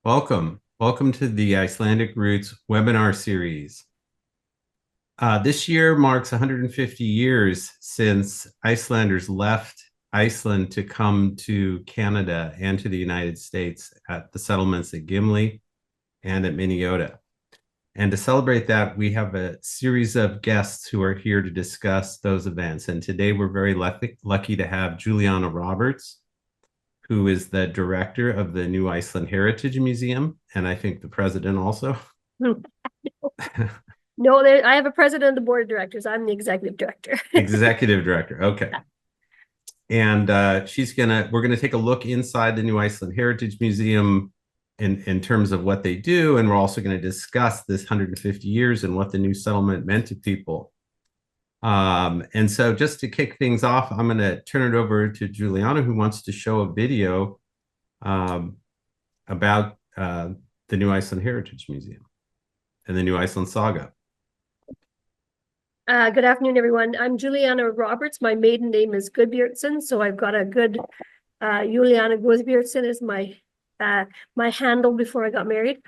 Welcome to the Icelandic Roots webinar series. This year marks 150 years since Icelanders left Iceland to come to Canada and to the United States at the settlements at Gimli and at Minnesota. And to celebrate that, we have a series of guests who are here to discuss those events. And today we're very lucky to have Julianna Roberts, who is the director of the New Iceland Heritage Museum, and I think the president also. No, I have a president of the board of directors. I'm the executive director. Executive director, okay. And we're gonna take a look inside the New Iceland Heritage Museum in terms of what they do, and we're also gonna discuss this 150 years and what the new settlement meant to people. And so just to kick things off, I'm going to turn it over to Julianna, who wants to show a video about the New Iceland Heritage Museum and the New Iceland Saga. Good afternoon, everyone. I'm Julianna Roberts. My maiden name is Gudbjörnsson, so I've got a good Julianna Gudbjörnsson is my handle before I got married.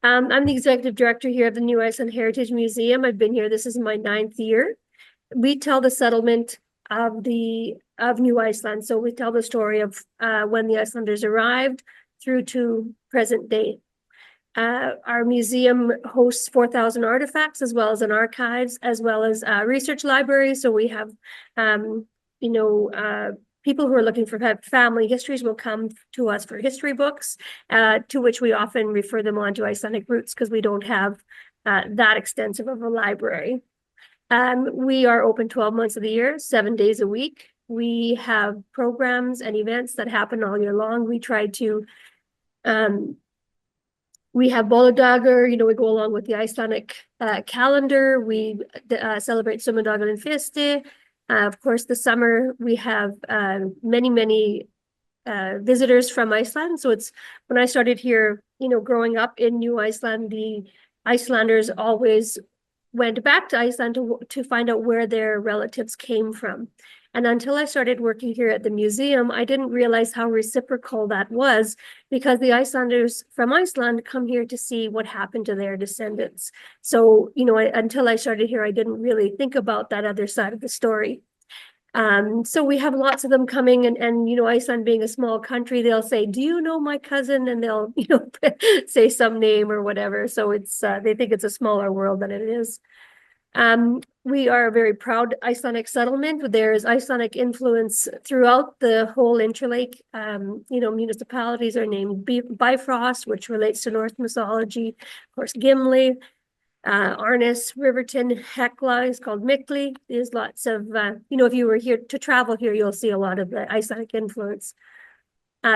I'm the executive director here at the New Iceland Heritage Museum. I've been here. This is my 9th year. We tell the settlement of New Iceland. So we tell the story of when the Icelanders arrived through to present day. Our museum hosts 4,000 artifacts, as well as an archives, as well as a research library. So we have, people who are looking for family histories will come to us for history books, to which we often refer them on to Icelandic Roots because we don't have that extensive of a library. We are open 12 months of the year, 7 days a week. We have programs and events that happen all year long. We try to, we have Boladagar, we go along with the Icelandic calendar. We celebrate Sumardagar and Festi. Of course, the summer, we have many visitors from Iceland. So it's, when I started here, growing up in New Iceland, the Icelanders always went back to Iceland to find out where their relatives came from. And until I started working here at the museum, I didn't realize how reciprocal that was, because the Icelanders from Iceland come here to see what happened to their descendants. So, until I started here, I didn't really think about that other side of the story. So we have lots of them coming, and Iceland being a small country, they'll say, "Do you know my cousin?" And they'll say some name or whatever. So it's they think it's a smaller world than it is. We are a very proud Icelandic settlement. There's Icelandic influence throughout the whole interlake. Municipalities are named Bifrost, which relates to Norse mythology. Of course, Gimli. Arnis, Riverton, Hekla is called Mikli. There's lots of, if you were here to travel here, you'll see a lot of the Icelandic influence.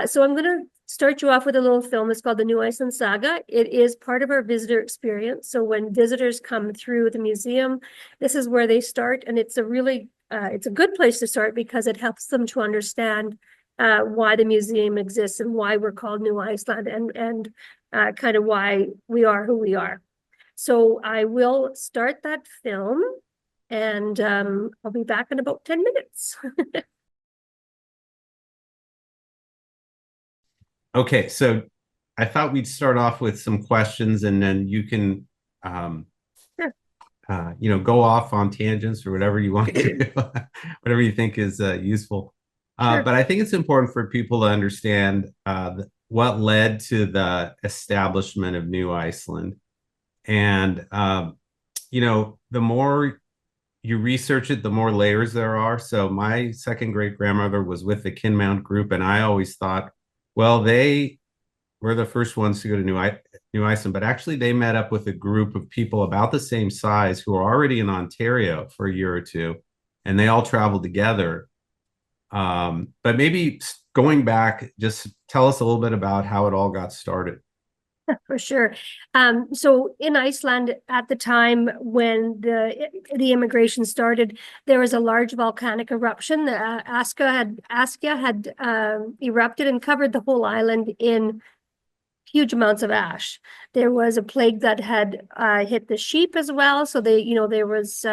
So I'm going to start you off with a little film. It's called the New Iceland Saga. It is part of our visitor experience. So when visitors come through the museum, this is where they start. And it's it's a good place to start because it helps them to understand why the museum exists and why we're called New Iceland, and kind of why we are who we are. So I will start that film, and I'll be back in about 10 minutes. Okay, so I thought we'd start off with some questions, and then you can, go off on tangents or whatever you want to do, whatever you think is useful. But I think it's important for people to understand what led to the establishment of New Iceland. And, the more you research it, the more layers there are. So my second great grandmother was with the Kinmount group, and I always thought, well, they were the first ones to go to New Iceland, but actually they met up with a group of people about the same size who were already in Ontario for a year or two, and they all traveled together. But maybe going back, just tell us a little bit about how it all got started. For sure. So in Iceland at the time when the immigration started, there was a large volcanic eruption. Askja had erupted and covered the whole island in huge amounts of ash. There was a plague that had hit the sheep as well. So there was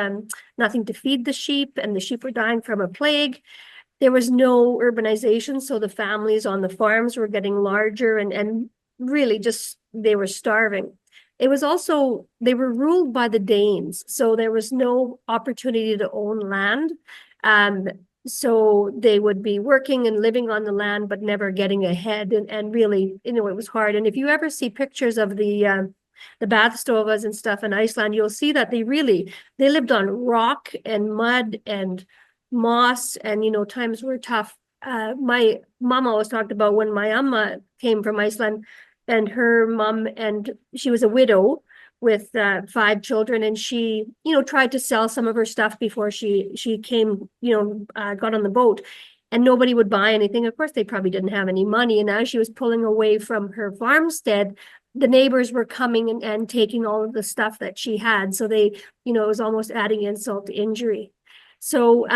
nothing to feed the sheep, and the sheep were dying from a plague. There was no urbanization, so the families on the farms were getting larger, and really just, they were starving. It was also, they were ruled by the Danes, so there was no opportunity to own land. So they would be working and living on the land, but never getting ahead. And really, it was hard. And if you ever see pictures of the bathstovas and stuff in Iceland, you'll see that they lived on rock and mud and moss, and times were tough. My mom always talked about when my amma came from Iceland, and her mom, and she was a widow with 5 children, and she tried to sell some of her stuff before she came, got on the boat, and nobody would buy anything. Of course, they probably didn't have any money, and as she was pulling away from her farmstead, the neighbors were coming and taking all of the stuff that she had. So they, it was almost adding insult to injury. So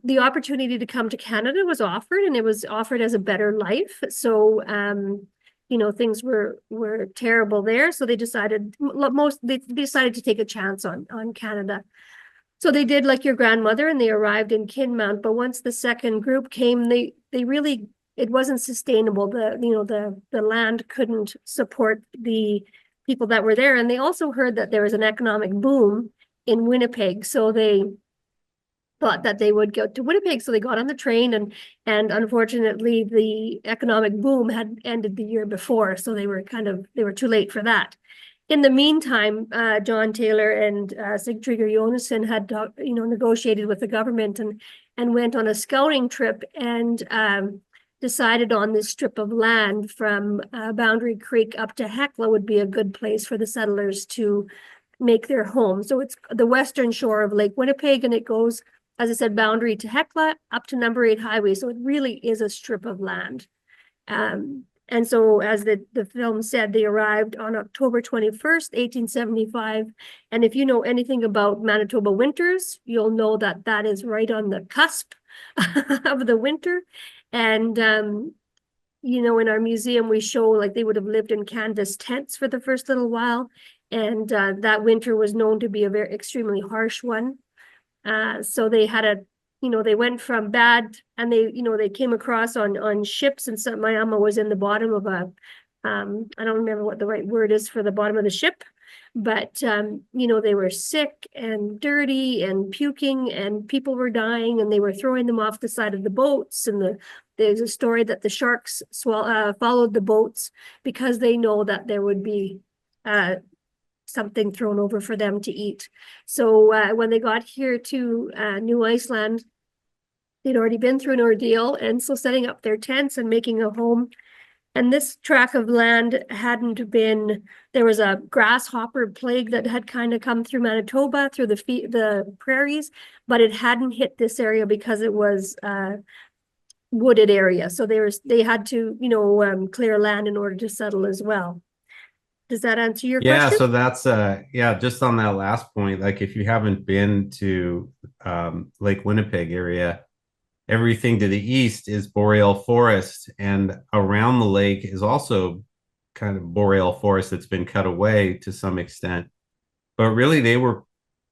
the opportunity to come to Canada was offered, and it was offered as a better life. So things were terrible there. So they decided to take a chance on Canada. So they did like your grandmother, and they arrived in Kinmount. But once the second group came, they really, it wasn't sustainable. The land couldn't support the people that were there. And they also heard that there was an economic boom in Winnipeg. So they thought that they would go to Winnipeg. So they got on the train, and unfortunately the economic boom had ended the year before. So they were too late for that. In the meantime, John Taylor and Sigtryggur Jónsson had negotiated with the government and went on a scouting trip, and decided on this strip of land from Boundary Creek up to Hecla would be a good place for the settlers to make their home. So it's the western shore of Lake Winnipeg, and it goes, as I said, Boundary to Hecla up to number 8 highway. So it really is a strip of land. And so, as the film said, they arrived on October 21st, 1875. And if you know anything about Manitoba winters, you'll know that that is right on the cusp of the winter. And, in our museum, we show like they would have lived in canvas tents for the first little while. And that winter was known to be a very extremely harsh one. So they had they went from bad, and they came across on ships, and my amma was in the bottom of a, I don't remember what the right word is for the bottom of the ship, but, they were sick and dirty and puking, and people were dying, and they were throwing them off the side of the boats. And there's a story that the sharks followed the boats because they know that there would be something thrown over for them to eat. So when they got here to New Iceland, they'd already been through an ordeal, and so setting up their tents and making a home. And this tract of land there was a grasshopper plague that had kind of come through Manitoba, through the prairies, but it hadn't hit this area because it was wooded area. So they had to, clear land in order to settle as well. Does that answer your question? So that's just on that last point, like if you haven't been to Lake Winnipeg area, everything to the east is boreal forest, and around the lake is also kind of boreal forest that's been cut away to some extent. But really they were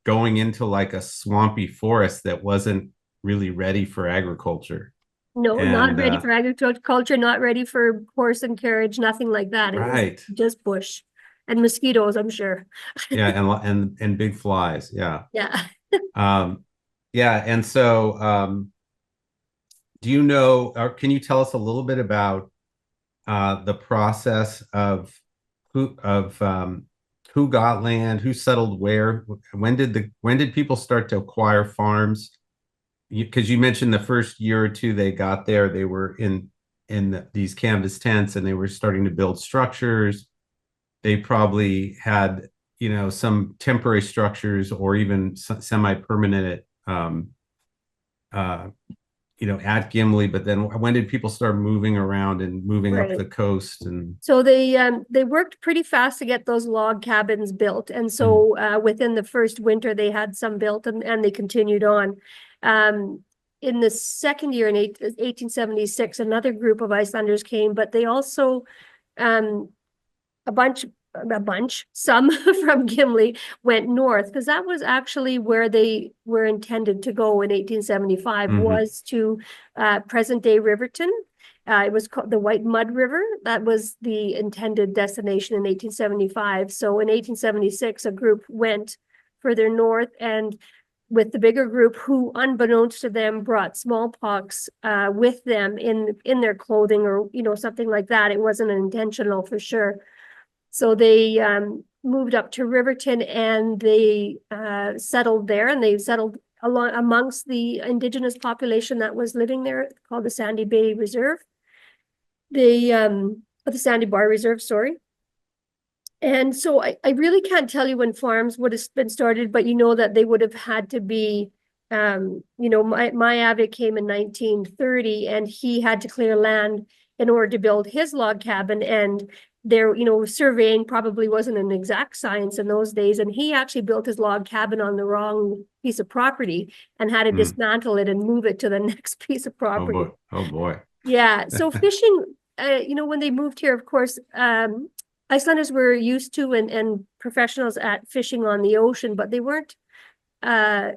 going into like a swampy forest that wasn't really ready for agriculture. No, not ready for agriculture, not ready for horse and carriage, nothing like that. It was just bush and mosquitoes, I'm sure. and big flies. Yeah. And so do you know, or can you tell us a little bit about the process of who got land, who settled where? When did people start to acquire farms? Because you mentioned the first year or two they got there, they were in these canvas tents, and they were starting to build structures. They probably had some temporary structures or even semi-permanent at Gimli. But then when did people start moving around and moving up the coast? And so they worked pretty fast to get those log cabins built. And so within the first winter, they had some built, and they continued on. In the second year, in 1876, another group of Icelanders came, but they also, some from Gimli went north, because that was actually where they were intended to go in 1875, was to present-day Riverton. It was called the White Mud River. That was the intended destination in 1875. So in 1876, a group went further north, and with the bigger group, who unbeknownst to them brought smallpox with them in their clothing, or something like that. It wasn't intentional for sure. So they moved up to Riverton, and they settled there, and they settled along amongst the indigenous population that was living there, called the Sandy Bay Reserve. The Sandy Bar Reserve, sorry. And so I really can't tell you when farms would have been started, but that they would have had to be, my avid came in 1930, and he had to clear land in order to build his log cabin. And there, surveying probably wasn't an exact science in those days. And he actually built his log cabin on the wrong piece of property and had to dismantle it and move it to the next piece of property. Oh boy. Oh boy. Yeah. So fishing, when they moved here, of course, Icelanders were used to and professionals at fishing on the ocean, but they weren't, they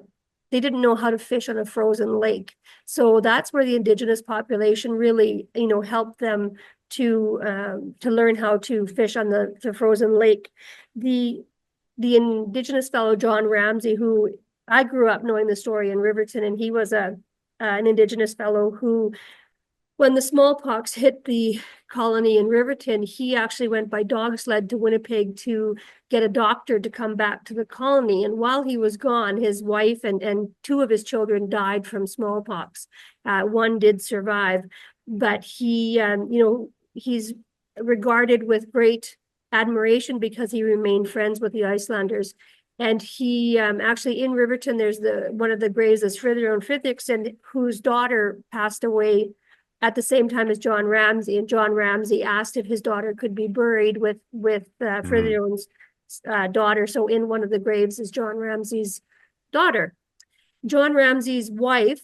didn't know how to fish on a frozen lake. So that's where the indigenous population really, helped them to learn how to fish on the frozen lake. The indigenous fellow, John Ramsey, who I grew up knowing the story in Riverton, and he was an indigenous fellow who, when the smallpox hit the colony in Riverton, he actually went by dog sled to Winnipeg to get a doctor to come back to the colony. And while he was gone, his wife and two of his children died from smallpox. One did survive, but he, he's regarded with great admiration because he remained friends with the Icelanders. And he actually, in Riverton, there's one of the graves is Friðrjón Friðriksson, whose daughter passed away at the same time as John Ramsey, and John Ramsey asked if his daughter could be buried with Friðrjón's daughter. So in one of the graves is John Ramsey's daughter. John Ramsey's wife,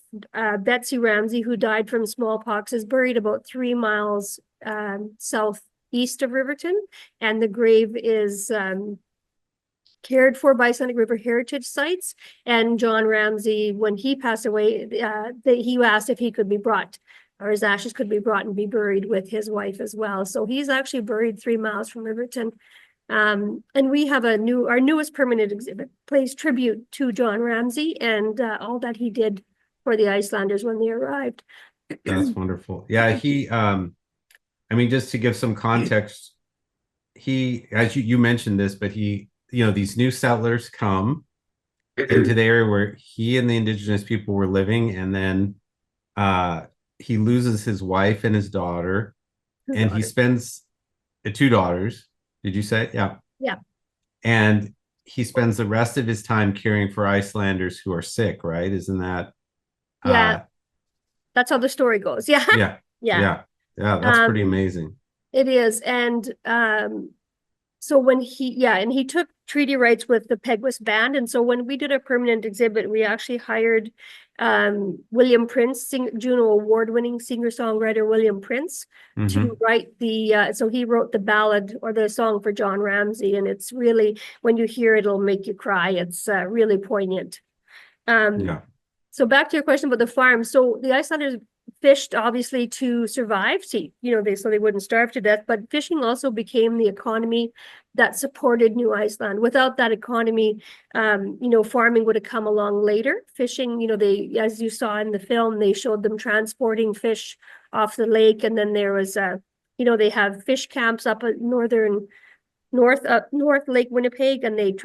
Betsy Ramsey, who died from smallpox, is buried about 3 miles southeast of Riverton, and the grave is cared for by Icelandic River Heritage Sites. And John Ramsey, when he passed away, he asked if he could be brought, or his ashes could be brought and be buried with his wife as well. So he's actually buried 3 miles from Riverton. And we have our newest permanent exhibit pays tribute to John Ramsey and all that he did for the Icelanders when they arrived. That's wonderful. Yeah, he, I mean, just to give some context, he, as you mentioned this, but he, these new settlers come into the area where he and the indigenous people were living, and then he loses his wife and his daughter, and he spends 2 daughters. Did you say? Yeah. Yeah. And he spends the rest of his time caring for Icelanders who are sick, right? Isn't that? Yeah. That's how the story goes. Yeah. Yeah. Yeah. Yeah. That's pretty amazing. It is. And so when he took treaty rights with the Peguis Band. And so when we did a permanent exhibit, we actually hired William Prince, Juno Award-winning singer-songwriter William Prince, to write so he wrote the ballad or the song for John Ramsey. And it's really, when you hear it, it'll make you cry. It's really poignant. So back to your question about the farm. So the Icelanders fished obviously to survive, so they wouldn't starve to death, but fishing also became the economy that supported New Iceland. Without that economy, farming would have come along later. Fishing, they, as you saw in the film, they showed them transporting fish off the lake, and then there was they have fish camps up at North Lake Winnipeg, and they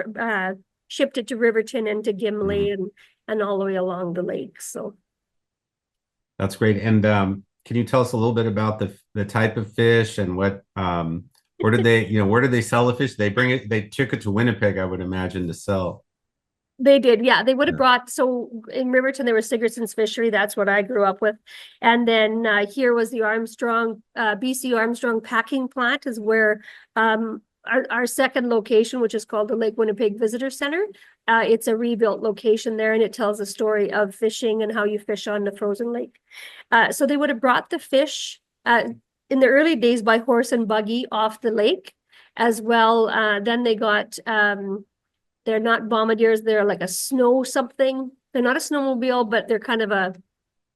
shipped it to Riverton and to Gimli and all the way along the lake. So that's great. And can you tell us a little bit about the type of fish and what where did they sell the fish? They took it to Winnipeg, I would imagine, to sell. They did, yeah. They would have brought, so in Riverton there was Sigurdsson's Fishery, that's what I grew up with. And then here was the Armstrong, BC Armstrong Packing Plant is where our second location, which is called the Lake Winnipeg Visitor Center. It's a rebuilt location there, and it tells a story of fishing and how you fish on the frozen lake. So they would have brought the fish in the early days by horse and buggy off the lake as well. Then they got, they're not bombardiers, they're like a snow something. They're not a snowmobile, but they're kind of a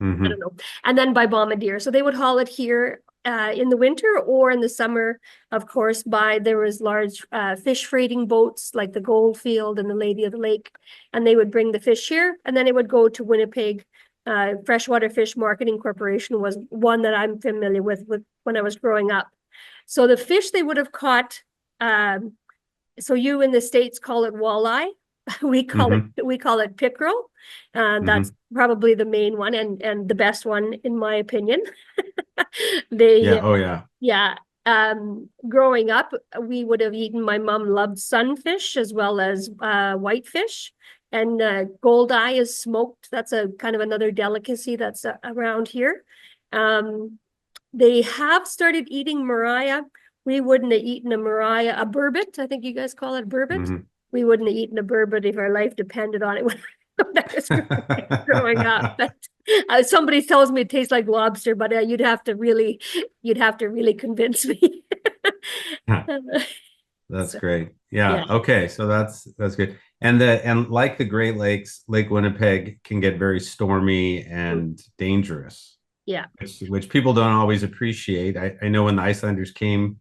I don't know. And then by bombardier. So they would haul it here in the winter, or in the summer, of course, there was large fish freighting boats like the Goldfield and the Lady of the Lake, and they would bring the fish here, and then it would go to Winnipeg. Freshwater Fish Marketing Corporation was one that I'm familiar with when I was growing up. So the fish they would have caught, so you in the States call it walleye. We call it pickerel. That's probably the main one and the best one in my opinion. Yeah. Growing up, we would have eaten. My mom loved sunfish as well as whitefish, and goldeye is smoked. That's a kind of another delicacy that's around here. They have started eating Mariah. We wouldn't have eaten a Mariah, a burbot. I think you guys call it burbot. We wouldn't have eaten a burbot if our life depended on it when I was growing up. But somebody tells me it tastes like lobster, but you'd have to really convince me. That's great. Yeah. Okay. So that's good. And like the Great Lakes, Lake Winnipeg can get very stormy and dangerous. Yeah. Which people don't always appreciate. I know when the Icelanders came,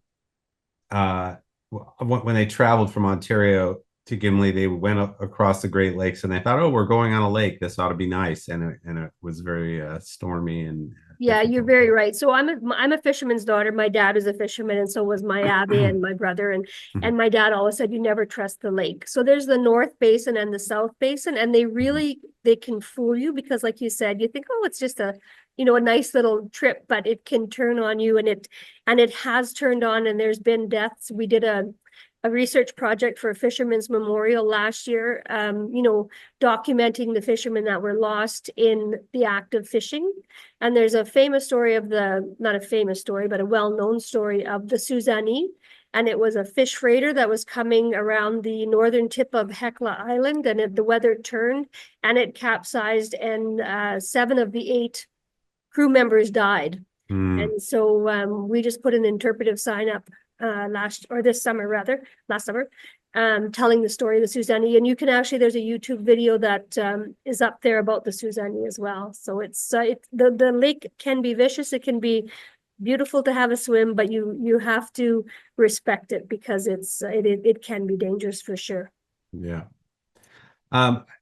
when they traveled from Ontario to Gimli, they went across the Great Lakes and they thought, oh, we're going on a lake. This ought to be nice. And it was very stormy and yeah, you're very right. So I'm a fisherman's daughter. My dad is a fisherman, and so was my Abby and my brother. And my dad always said, you never trust the lake. So there's the North Basin and the South Basin, and they can fool you because, like you said, you think, oh, it's just a nice little trip, but it can turn on you, and it has turned on, and there's been deaths. We did a research project for a fisherman's memorial last year, documenting the fishermen that were lost in the act of fishing. And there's a famous story not a famous story, but a well-known story of the Suzanne. And it was a fish freighter that was coming around the northern tip of Hecla Island, and the weather turned and it capsized, and 7 of the 8 crew members died. And so we just put an interpretive sign up last summer, telling the story of the Suzanne. And you can there's a YouTube video that is up there about the Suzanne as well. So it's the lake can be vicious. It can be beautiful to have a swim, but you have to respect it because it can be dangerous for sure. Yeah.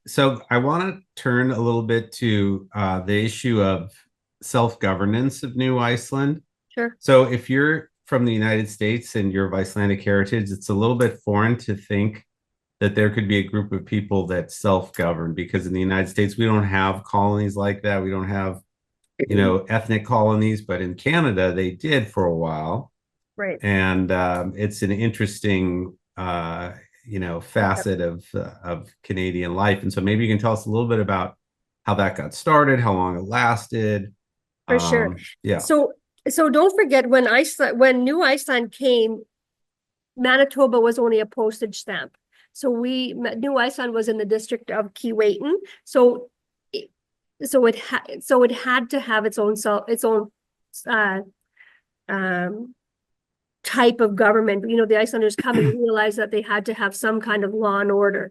So I want to turn a little bit to the issue of self-governance of New Iceland. Sure. So if you're from the United States and you're of Icelandic heritage, it's a little bit foreign to think that there could be a group of people that self-govern, because in the United States, we don't have colonies like that. We don't have, ethnic colonies, but in Canada, they did for a while. Right. And it's an interesting, facet of Canadian life. And so maybe you can tell us a little bit about how that got started, how long it lasted. For sure. Yeah. So don't forget when New Iceland came, Manitoba was only a postage stamp. So New Iceland was in the district of Keewatin. So it had to have its own type of government. The Icelanders come and realized that they had to have some kind of law and order.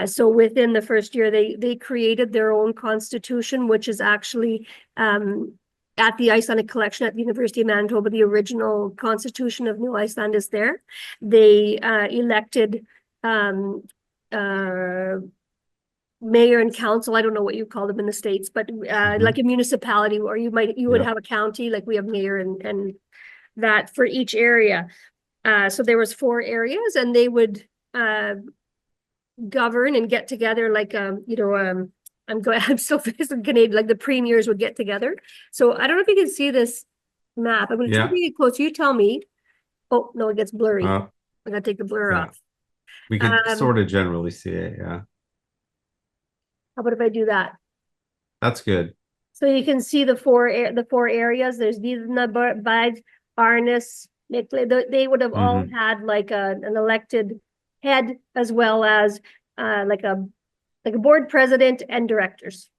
So within the first year, they created their own constitution, which is actually at the Icelandic collection at the University of Manitoba. The original constitution of New Iceland is there. They elected mayor and council. I don't know what you call them in the States, but like a municipality, or you would have a county, like we have mayor and that for each area. So there was 4 areas, and they would govern and get together like I'm so Canadian, like the premiers would get together. So I don't know if you can see this map. I'm going to try to get close. You tell me. Oh, no, it gets blurry. I'm going to take the blur off. We can sort of generally see it, yeah. How about if I do that? That's good. So you can see the four areas. There's Vidna, Bad, Arnis, Mikle. They would have all had like an elected head, as well as like a board president and directors.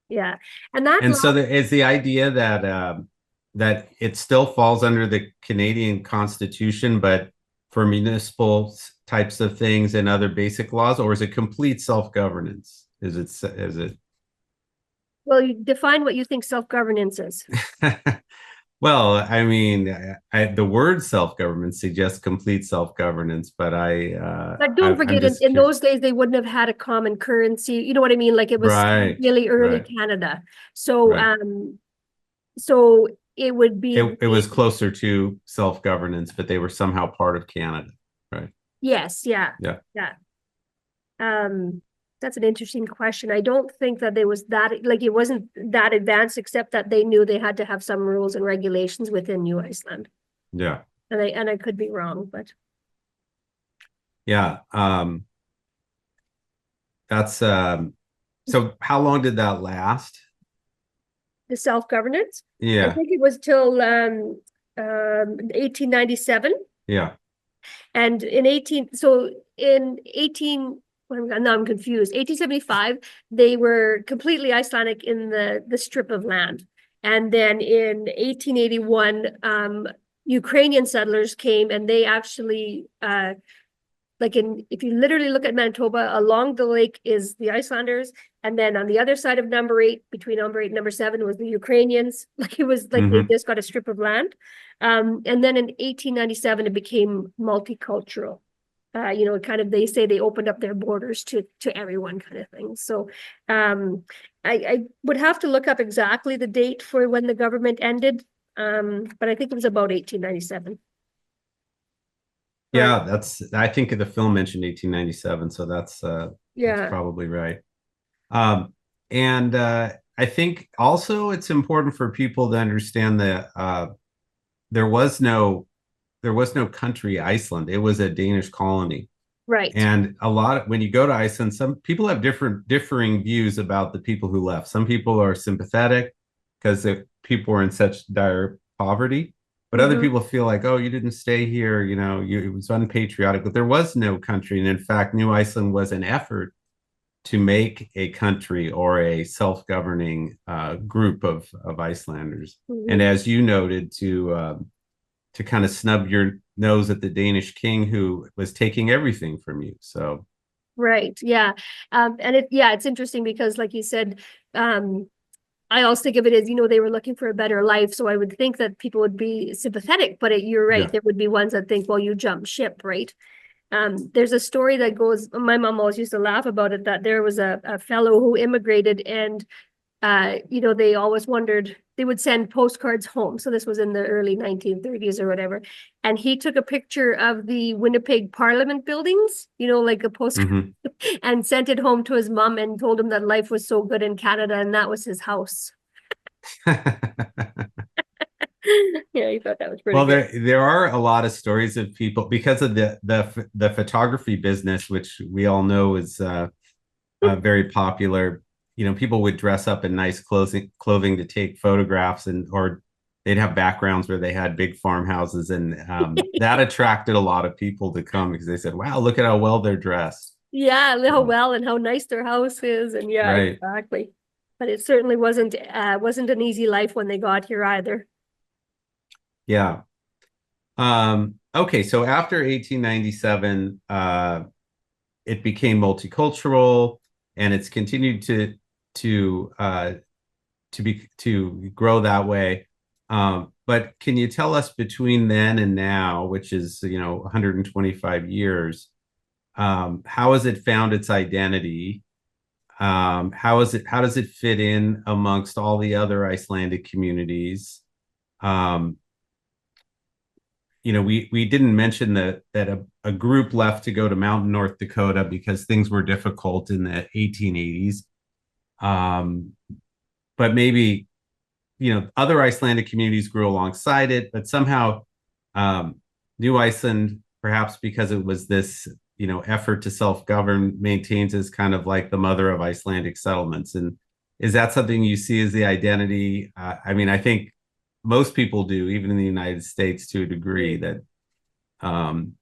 Yeah. And so is the idea that it still falls under the Canadian Constitution, but for municipal types of things and other basic laws, or is it complete self-governance? Is it Well, you define what you think self-governance is. Well, I mean, the word self-government suggests complete self-governance, but But don't I'm forget, just in curious. those days, they wouldn't have had a common currency. You know what I mean? Like it was Right, really early right, Canada. So, right. so it would be It was closer to self-governance, but they were somehow part of Canada, right? yes, yeah, Yeah, yeah. Um, that's an interesting question. I don't think that there was that, like, it wasn't that advanced, except that they knew they had to have some rules and regulations within New Iceland. yeah, And I could be wrong, but yeah. That's so how long did that last? the self-governance, I Yeah, think it was till 1897. yeah. And in 18, so in 18, now I'm confused. 1875, they were completely Icelandic in the strip of land. And then in 1881, Ukrainian settlers came and they actually like if you literally look at Manitoba, along the lake is the Icelanders, and then on the other side of number 8, between number 8 and number 7, was the Ukrainians. Like it was like they Hmm. just got a strip of land. And then in 1897, it became multicultural. Kind of they say they opened up their borders to everyone, kind of thing. So I would have to look up exactly the date for when the government ended. But I think it was about 1897. But Yeah, I think the film mentioned 1897, so that's yeah, probably right. Um, and I think also it's important for people to understand that there was no there was no country Iceland. It was a Danish colony. right. And when you go to Iceland, some people have differing views about the people who left. Some people are sympathetic because the people were in such dire poverty, but other Mm-hmm. people feel like, oh, you didn't stay here, it was unpatriotic. But there was no country, and in fact, New Iceland was an effort to make a country or a self-governing group of Icelanders. And Mm-hmm. as you noted, to kind of snub your nose at the Danish king who was taking everything from you. So Right. Yeah. It's interesting because like you said, I also think of it as, they were looking for a better life. So I would think that people would be sympathetic, but you're right. yeah. There would be ones that think, well, you jumped ship, right? There's a story that goes, my mom always used to laugh about it, that there was a fellow who immigrated and they always wondered, they would send postcards home. So this was in the early 1930s or whatever. And he took a picture of the Winnipeg Parliament buildings, like a postcard, Mm-hmm. and sent it home to his mom and told him that life was so good in Canada and that was his house. Yeah, he thought that was pretty Well, good. there are a lot of stories of people because of the photography business, which we all know is very popular. People would dress up in nice clothing to take photographs, or they'd have backgrounds where they had big farmhouses, and that attracted a lot of people to come because they said, "Wow, look at how well they're dressed." Yeah, how So, well and how nice their house is. And yeah, right. exactly. But it certainly wasn't an easy life when they got here either. Yeah. Okay, so after 1897, it became multicultural, and it's continued to uh, to grow that way. But can you tell us between then and now, which is 125 years, how has it found its identity? How does it fit in amongst all the other Icelandic communities? Um, we didn't mention that a group left to go to Mountain, North Dakota because things were difficult in the 1880s. Um, but maybe other Icelandic communities grew alongside it, but somehow New Iceland, perhaps because it was this effort to self-govern, maintains as kind of like the mother of Icelandic settlements. And is that something you see as the identity? I mean, I think most people do, even in the United States, to a degree, that um,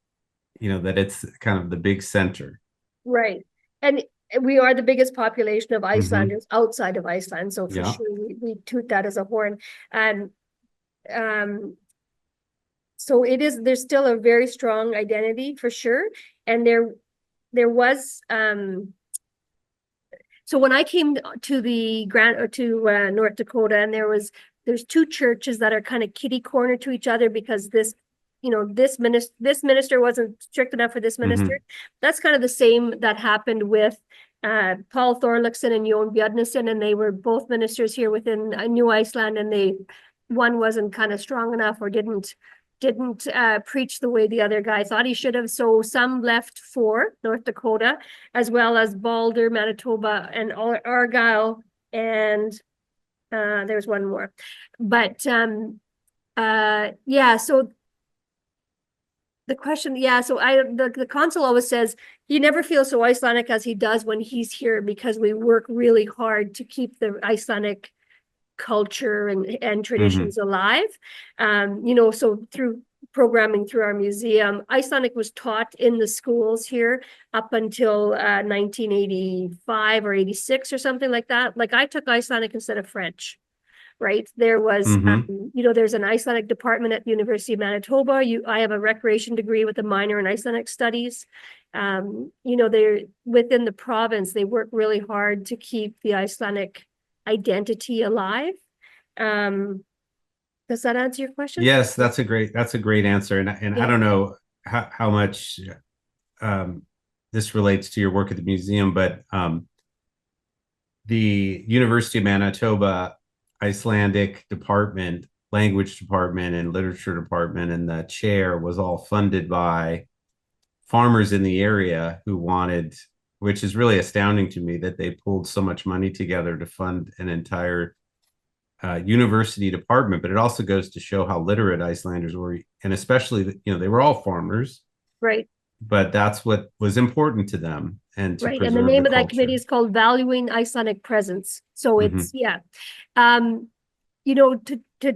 that it's kind of the big center. Right. And we are the biggest population of Hmm. Icelanders outside of Iceland. So for Yeah. sure, we toot that as a horn. And um, so there's still a very strong identity for sure. And there was So when I came to North Dakota, and there's two churches that are kind of kitty corner to each other because this minister wasn't strict enough for this minister. That's kind of the same that happened with Paul Thorlickson and Jon Bjudnesen, and they were both ministers here within New Iceland, and one wasn't kind of strong enough or didn't preach the way the other guy thought he should have. So some left for North Dakota, as well as Balder, Manitoba, and Argyle, and there's one more. But yeah, so the question, so the consul always says he never feels so Icelandic as he does when he's here, because we work really hard to keep the Icelandic culture and traditions alive. So through programming through our museum, Icelandic was taught in the schools here up until 1985 or 86 or something like that. Like I took Icelandic instead of French. Right. There was, there's an Icelandic department at the University of Manitoba. I have a recreation degree with a minor in Icelandic studies. They're within the province, they work really hard to keep the Icelandic identity alive. Does that answer your question? Yes, that's a great answer. And I don't know how much this relates to your work at the museum, but the University of Manitoba Icelandic department, language department, and literature department, and the chair was all funded by farmers in the area who wanted, which is really astounding to me, that they pulled so much money together to fund an entire university department. But it also goes to show how literate Icelanders were, and especially, they were all farmers, right? But that's what was important to them, and to preserve. And the name of that committee is called Valuing Icelandic Presence. So it's to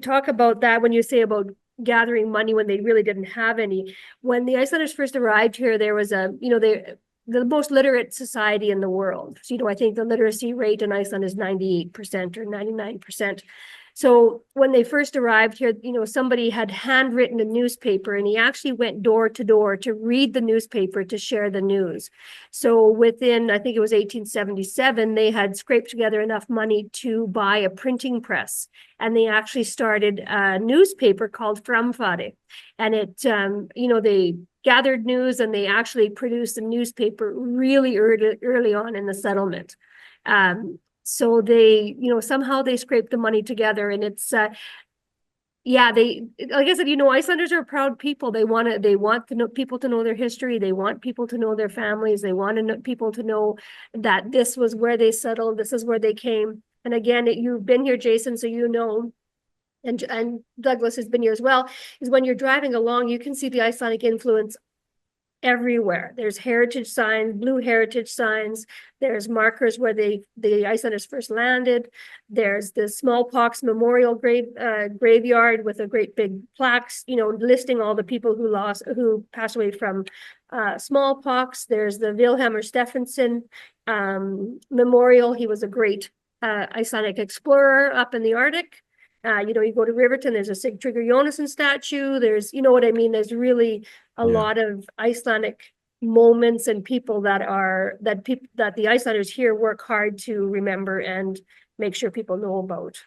talk about that, when you say about gathering money when they really didn't have any, when the Icelanders first arrived here, there was the most literate society in the world. So, I think the literacy rate in Iceland is 98% or 99%. So when they first arrived here, somebody had handwritten a newspaper, and he actually went door to door to read the newspaper to share the news. So within, I think it was 1877, they had scraped together enough money to buy a printing press. And they actually started a newspaper called Framfari. And it, they gathered news, and they actually produced a newspaper really early on in the settlement. So they, somehow they scraped the money together, and it's, like I said, Icelanders are proud people. They want people to know their history. They want people to know their families. They want people to know that this was where they settled. This is where they came. And again, you've been here, Jason, so and Douglas has been here as well, is when you're driving along, you can see the Icelandic influence everywhere. There's heritage signs, blue heritage signs. There's markers where the Icelanders first landed. There's the smallpox memorial graveyard with a great big plaques, listing all the people who passed away from smallpox. There's the Vilhelmur Stephenson memorial. He was a great Icelandic explorer up in the Arctic. You go to Riverton, there's a Sigtryggur Jónsson statue. There's, what I mean? There's really a lot of Icelandic moments and people that the Icelanders here work hard to remember and make sure people know about.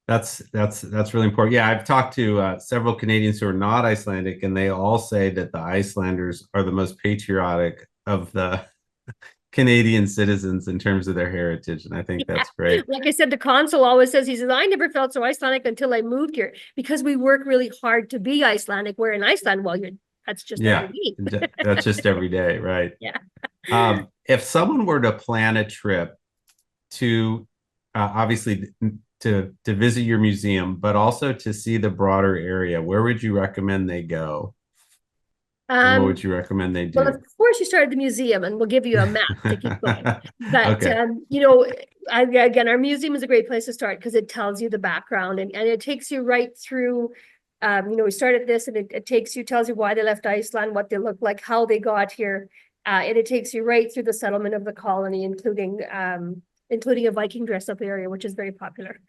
That's really important. Yeah, I've talked to several Canadians who are not Icelandic, and they all say that the Icelanders are the most patriotic of the Canadian citizens in terms of their heritage. And I think that's great. Like I said, the consul always says, he says, I never felt so Icelandic until I moved here, because we work really hard to be Icelandic, where in Iceland, that's just every day. That's just every day, right? Yeah. If someone were to plan a trip to obviously to visit your museum, but also to see the broader area, where would you recommend they go? What would you recommend they do? Well, of course, you start at the museum, and we'll give you a map to keep going. But, again, our museum is a great place to start, because it tells you the background, and it takes you right through. We start at this, and it tells you why they left Iceland, what they look like, how they got here. And it takes you right through the settlement of the colony, including a Viking dress-up area, which is very popular.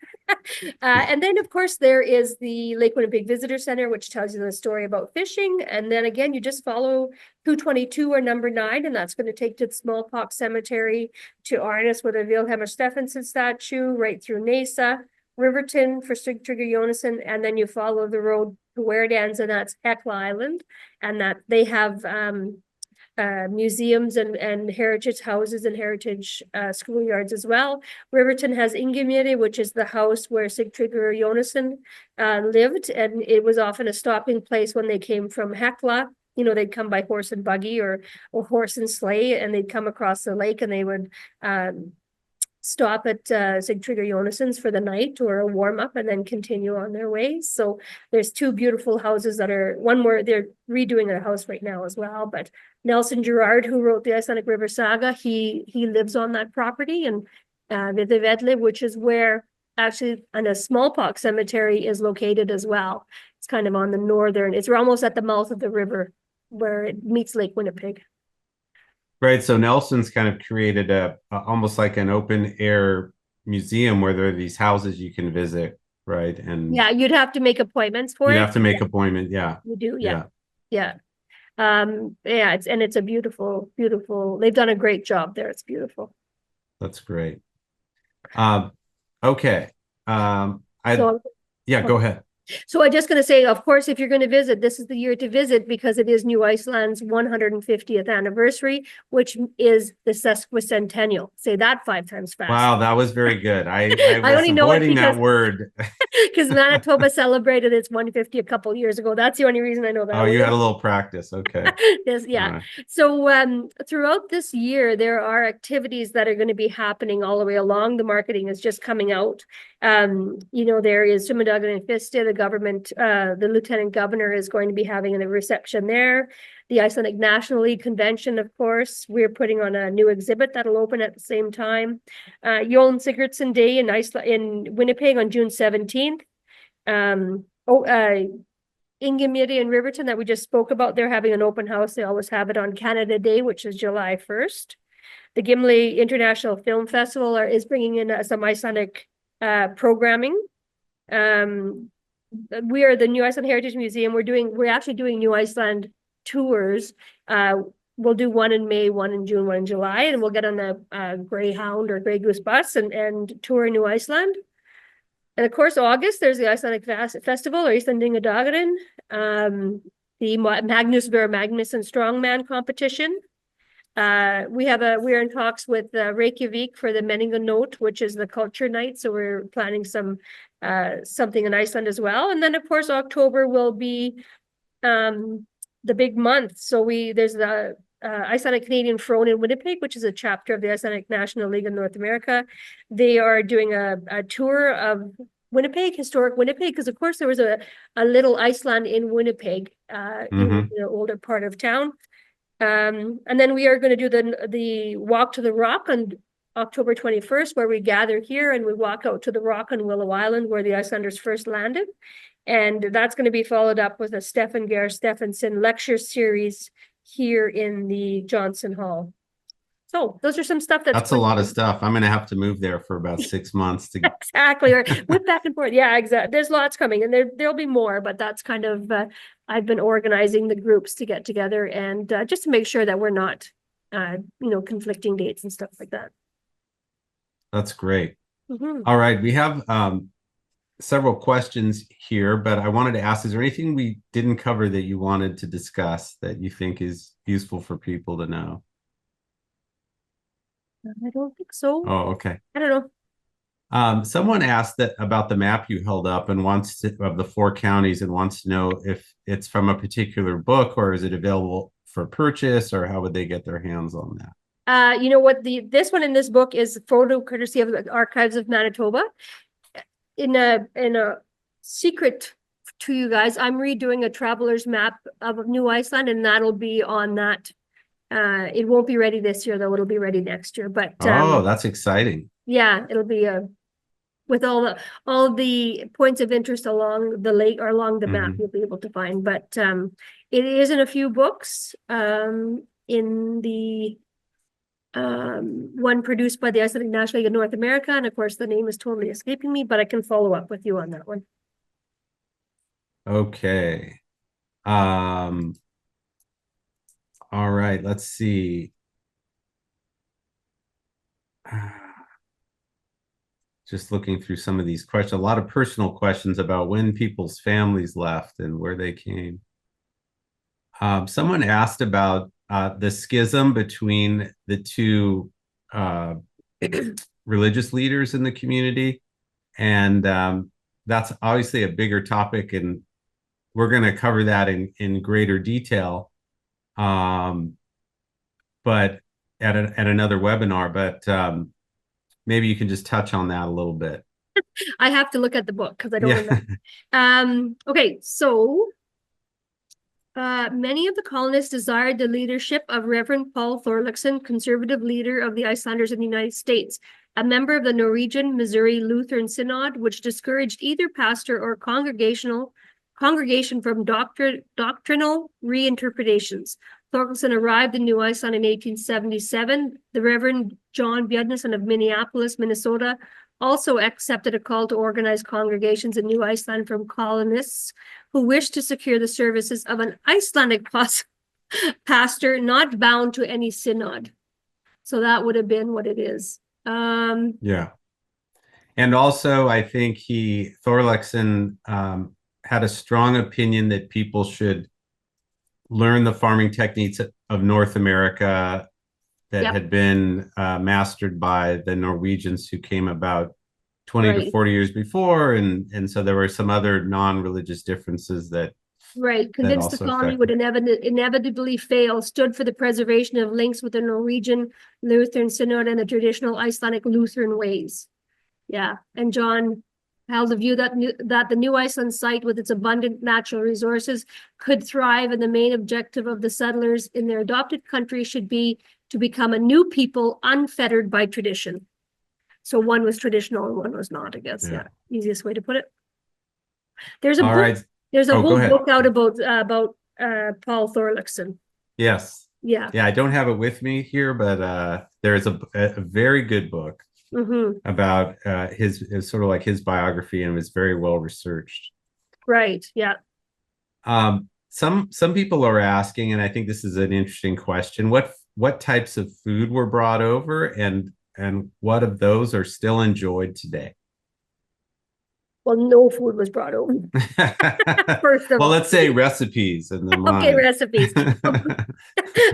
And then, of course, there is the Lake Winnipeg Visitor Center, which tells you the story about fishing. And then again, you just follow 222 or number 9, and that's going to take to the Smallpox Cemetery, to Arnis with a Vilhelmer Stephenson statue, right through Nýja, Riverton for Sigtryggur Jónsson, and then you follow the road to where it ends, and that's Hecla Island, and that they have museums and heritage houses and heritage schoolyards as well. Riverton has Ingimiri, which is the house where Sigtryggur Jónsson lived, and it was often a stopping place when they came from Hecla. You know, they'd come by horse and buggy or horse and sleigh, and they'd come across the lake, and they would stop at Sigtryggur Jónsson's for the night or a warm up, and then continue on their way. So there's 2 beautiful houses that are, one more, they're redoing a house right now as well, but Nelson Gerard, who wrote the Icelandic River Saga, he lives on that property, and Viðivelli, which is where actually, and a Smallpox Cemetery is located as well. It's kind of on the northern, it's almost at the mouth of the river where it meets Lake Winnipeg. Right. So Nelson's kind of created a almost like an open air museum where there are these houses you can visit, right? And yeah, you'd have to make appointments for it. You have to make appointment. Yeah. You do. Yeah. Yeah. Yeah, it's a beautiful, beautiful, they've done a great job there. It's beautiful. That's great. Okay. Yeah, go ahead. So I'm just going to say, of course, if you're going to visit, this is the year to visit, because it is New Iceland's 150th anniversary, which is the sesquicentennial. Say that 5 times fast. Wow, that was very good. I was only know avoiding that word. Because Manitoba celebrated its 150 a couple years ago. That's the only reason I know that. Oh, you had a little practice. Okay. Yes, yeah. Right. So throughout this year, there are activities that are going to be happening all the way along. The marketing is just coming out. You know, there is Sumandagan and Fista, the government, the lieutenant governor is going to be having a reception there. The Icelandic National League Convention, of course, we're putting on a new exhibit that'll open at the same time. Jón Sigurdsson Day in Iceland, in Winnipeg on June 17th. Ingimiri and Riverton that we just spoke about, they're having an open house. They always have it on Canada Day, which is July 1st. The Gimli International Film Festival is bringing in some Icelandic programming. We are the New Iceland Heritage Museum. We're actually doing New Iceland tours. We'll do one in May, one in June, one in July, and we'll get on the Greyhound or Grey Goose bus and tour New Iceland. And of course, August, there's the Icelandic Festival, or Íslendingadagurinn, the Magnus Ver Magnus and Strongman competition. We're in talks with Reykjavik for the Menningarnótt, which is the culture night. So we're planning something in Iceland as well. And then of course, October will be the big month. So there's the Icelandic Canadian Frone in Winnipeg, which is a chapter of the Icelandic National League in North America. They are doing a tour of Winnipeg, historic Winnipeg, because of course there was a little Iceland in Winnipeg, in the older part of town. And then we are going to do the Walk to the Rock on October 21st, where we gather here and we walk out to the rock on Willow Island, where the Icelanders first landed. And that's going to be followed up with a Stefan Geir Stephenson lecture series here in the Johnson Hall. So those are some stuff that's a lot of stuff. I'm going to have to move there for about 6 months to exactly, or whip back and forth. Yeah, exactly. There's lots coming, and there'll be more, but that's kind of I've been organizing the groups to get together and just to make sure that we're not conflicting dates and stuff like that. That's great. All right, we have several questions here, but I wanted to ask, is there anything we didn't cover that you wanted to discuss that you think is useful for people to know? I don't think so. Oh, okay. I don't know. Someone asked about the map you held up and wants to, of the 4 counties, and wants to know if it's from a particular book or is it available for purchase, or how would they get their hands on that? You know what, this one in this book is photo courtesy of the Archives of Manitoba. In a secret to you guys, I'm redoing a traveler's map of New Iceland, and that'll be on that. It won't be ready this year, though. It'll be ready next year. But that's exciting. Yeah, it'll be with all the points of interest along the lake or along the map you'll be able to find. But it is in a few books in the one produced by the Icelandic National League of North America, and of course the name is totally escaping me, but I can follow up with you on that one. Okay. All right, let's see. Just looking through some of these questions, a lot of personal questions about when people's families left and where they came. Someone asked about the schism between the two religious leaders in the community. And that's obviously a bigger topic, and we're going to cover that in greater detail. But at another webinar, but maybe you can just touch on that a little bit. I have to look at the book because I don't remember. Okay, so many of the colonists desired the leadership of Reverend Paul Thorlaksson, conservative leader of the Icelanders in the United States, a member of the Norwegian Missouri Lutheran Synod, which discouraged either pastor or congregation from doctrinal reinterpretations. Thorlaksson arrived in New Iceland in 1877. The Reverend John Björnsson of Minneapolis, Minnesota, also accepted a call to organize congregations in New Iceland from colonists who wished to secure the services of an Icelandic pastor not bound to any synod. So that would have been what it is. Yeah. And also, I think Thorlaksson had a strong opinion that people should learn the farming techniques of North America that had been mastered by the Norwegians who came about 20 to 40 years before. And so there were some other non-religious differences that convinced the colony would inevitably fail, stood for the preservation of links with the Norwegian Lutheran Synod and the traditional Icelandic Lutheran ways. Yeah, and John held the view that the New Iceland site with its abundant natural resources could thrive, and the main objective of the settlers in their adopted country should be to become a new people unfettered by tradition. So one was traditional and one was not, I guess. Yeah, easiest way to put it. There's a book. There's a whole book out about Paul Thorlaksson. Yes. Yeah. Yeah, I don't have it with me here, but there's a very good book about his sort of like his biography, and it was very well researched. Right. Yeah. Some people are asking, and I think this is an interesting question, what types of food were brought over, and what of those are still enjoyed today? Well, no food was brought over. First of all, let's say recipes in the mind. Okay, recipes.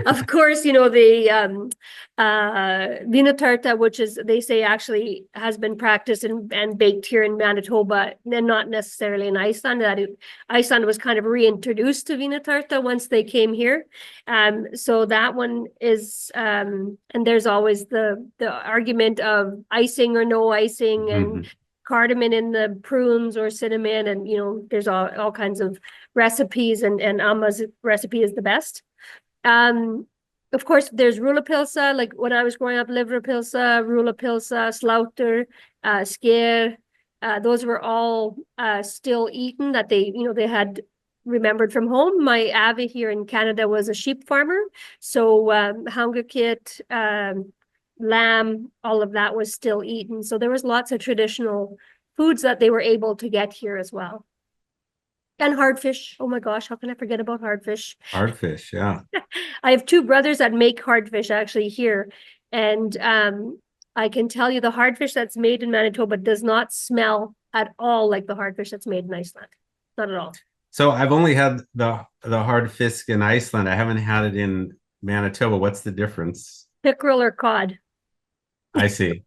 Of course, you know, the vinatarta, which is, they say, actually has been practiced and baked here in Manitoba, and not necessarily in Iceland. Iceland was kind of reintroduced to vinatarta once they came here. So that one is, and there's always the argument of icing or no icing, and cardamom in the prunes or cinnamon, and you know, there's all kinds of recipes, and Amma's recipe is the best. Of course, there's rúllupylsa, like when I was growing up, livrapylsa, rúllupylsa, slátur, skyr. Those were all still eaten, that they had remembered from home. My avi here in Canada was a sheep farmer, so hangakit, lamb, all of that was still eaten. So there was lots of traditional foods that they were able to get here as well. And hardfish. Oh my gosh, how can I forget about hardfish? Hardfish, yeah. I have two brothers that make hardfish actually here. And I can tell you the hardfish that's made in Manitoba does not smell at all like the hardfish that's made in Iceland. Not at all. So I've only had the hardfish in Iceland. I haven't had it in Manitoba. What's the difference? Pickerel or cod. I see.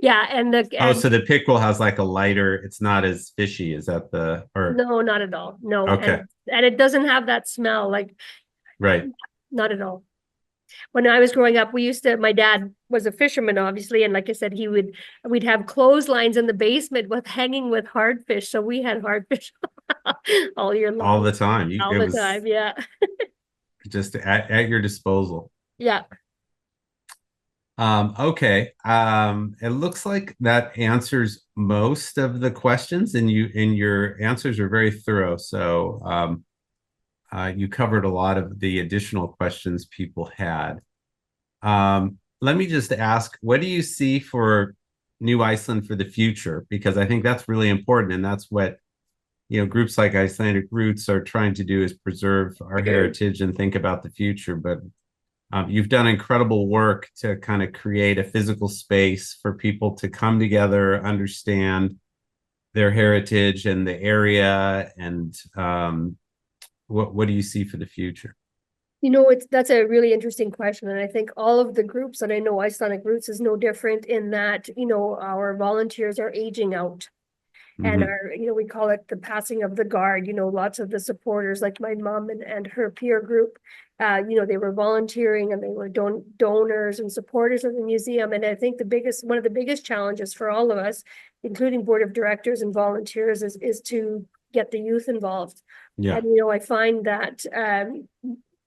Yeah, so the pickerel has like a lighter, it's not as fishy. Is that No, not at all. No. Okay. And it doesn't have that smell, like, right. Not at all. When I was growing up, my dad was a fisherman, obviously, and like I said, we'd have clotheslines in the basement hanging with hardfish. So we had hardfish all year long. All the time. All the time, yeah. Just at your disposal. Yeah. Okay. It looks like that answers most of the questions, and your answers are very thorough. So you covered a lot of the additional questions people had. let me just ask, what do you see for New Iceland for the future? Because I think that's really important, and that's what groups like Icelandic Roots are trying to do, is preserve our heritage and think about the future. But you've done incredible work to kind of create a physical space for people to come together, understand their heritage and the area, and what do you see for the future? That's a really interesting question. And I think all of the groups, and I know Icelandic Roots is no different in that, our volunteers are aging out. And we call it the passing of the guard. Lots of the supporters, like my mom and her peer group, they were volunteering and they were donors and supporters of the museum. And I think one of the biggest challenges for all of us, including board of directors and volunteers, is to get the youth involved. Yeah. And, I find that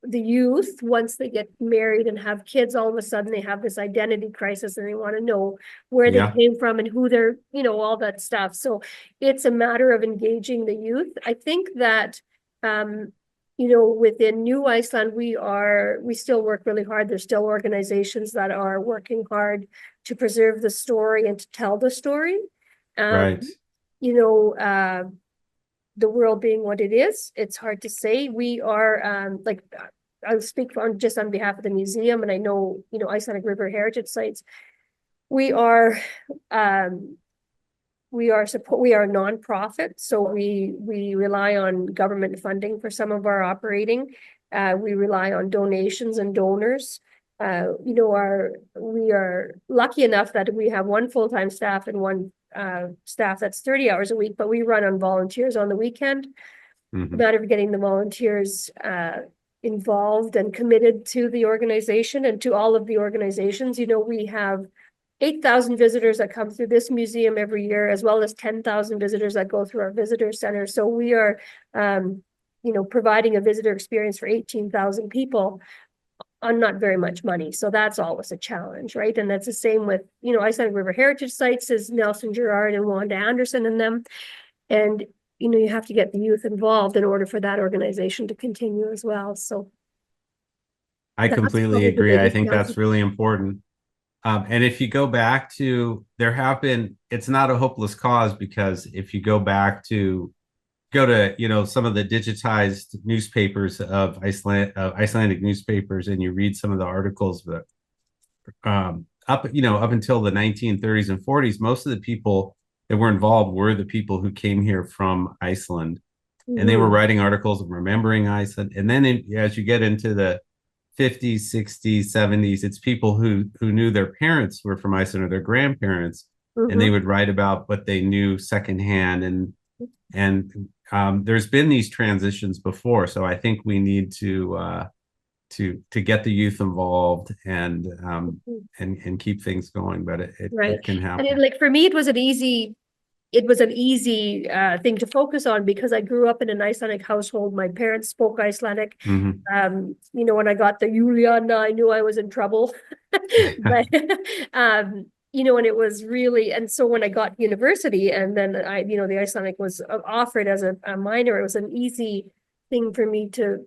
the youth, once they get married and have kids, all of a sudden they have this identity crisis and they want to know where they came from and who they're, all that stuff. So it's a matter of engaging the youth. I think that, within New Iceland, we still work really hard. There's still organizations that are working hard to preserve the story and to tell the story. Right. The world being what it is, it's hard to say. We are I'll speak on behalf of the museum, and I know, Icelandic River Heritage Sites. We are a nonprofit, so we rely on government funding for some of our operating. We rely on donations and donors. We are lucky enough that we have one full-time staff and one staff that's 30 hours a week, but we run on volunteers on the weekend. Matter of getting the volunteers involved and committed to the organization and to all of the organizations. We have 8,000 visitors that come through this museum every year, as well as 10,000 visitors that go through our visitor center. So we are, providing a visitor experience for 18,000 people on not very much money. So that's always a challenge, right? And that's the same with, Icelandic River Heritage Sites is Nelson Gerard and Wanda Anderson and them. And, you have to get the youth involved in order for that organization to continue as well. So I completely agree. I think that's really important. And if you go back to, it's not a hopeless cause, because if you go to some of the digitized newspapers of Icelandic newspapers, and you read some of the articles that up until the 1930s and 40s, most of the people that were involved were the people who came here from Iceland, and they were writing articles and remembering Iceland. And then as you get into the 50s, 60s, 70s, it's people who knew their parents were from Iceland or their grandparents, and they would write about what they knew secondhand. And there's been these transitions before, so I think we need to get the youth involved and keep things going. But it can happen. And for me, it was an easy thing to focus on, because I grew up in an Icelandic household. My parents spoke Icelandic. When I got the Julianna, I knew I was in trouble. But and it was really, and so when I got university, and then the Icelandic was offered as a minor, it was an easy thing for me to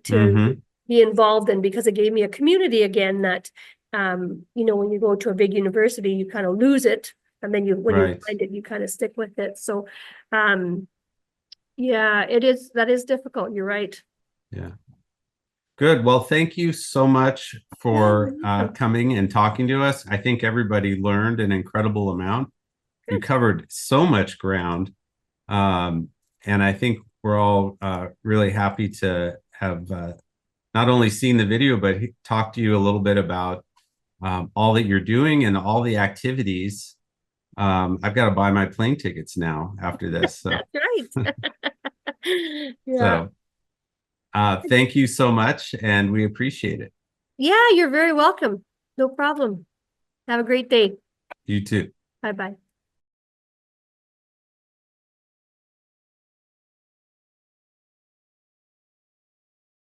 be involved in, because it gave me a community again that, when you go to a big university, you kind of lose it. And then when you find it, you kind of stick with it. So, that is difficult. You're right. Yeah. Good. Well, thank you so much for coming and talking to us. I think everybody learned an incredible amount. You covered so much ground. And I think we're all really happy to have not only seen the video, but talk to you a little bit about all that you're doing and all the activities. I've got to buy my plane tickets now after this. So. That's right. So thank you so much, and we appreciate it. Yeah, you're very welcome. No problem. Have a great day. You too. Bye-bye.